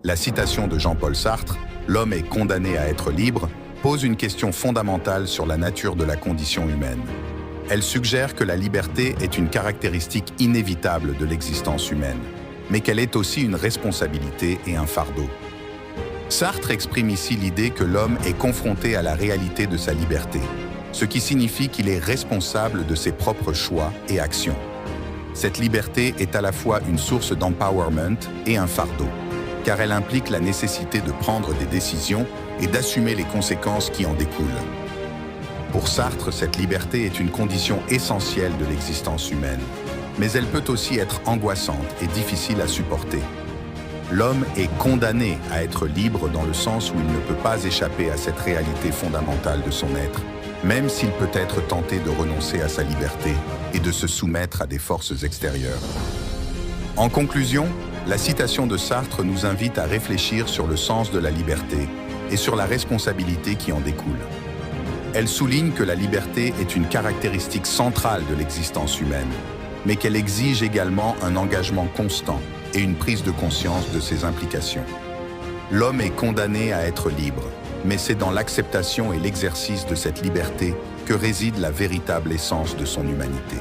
La citation de Jean-Paul Sartre, « L'homme est condamné à être libre », pose une question fondamentale sur la nature de la condition humaine. Elle suggère que la liberté est une caractéristique inévitable de l'existence humaine, mais qu'elle est aussi une responsabilité et un fardeau. Sartre exprime ici l'idée que l'homme est confronté à la réalité de sa liberté, ce qui signifie qu'il est responsable de ses propres choix et actions. Cette liberté est à la fois une source d'empowerment et un fardeau, car elle implique la nécessité de prendre des décisions et d'assumer les conséquences qui en découlent. Pour Sartre, cette liberté est une condition essentielle de l'existence humaine, mais elle peut aussi être angoissante et difficile à supporter. L'homme est condamné à être libre dans le sens où il ne peut pas échapper à cette réalité fondamentale de son être, même s'il peut être tenté de renoncer à sa liberté et de se soumettre à des forces extérieures. En conclusion, la citation de Sartre nous invite à réfléchir sur le sens de la liberté et sur la responsabilité qui en découle. Elle souligne que la liberté est une caractéristique centrale de l'existence humaine, mais qu'elle exige également un engagement constant et une prise de conscience de ses implications. L'homme est condamné à être libre, mais c'est dans l'acceptation et l'exercice de cette liberté que réside la véritable essence de son humanité.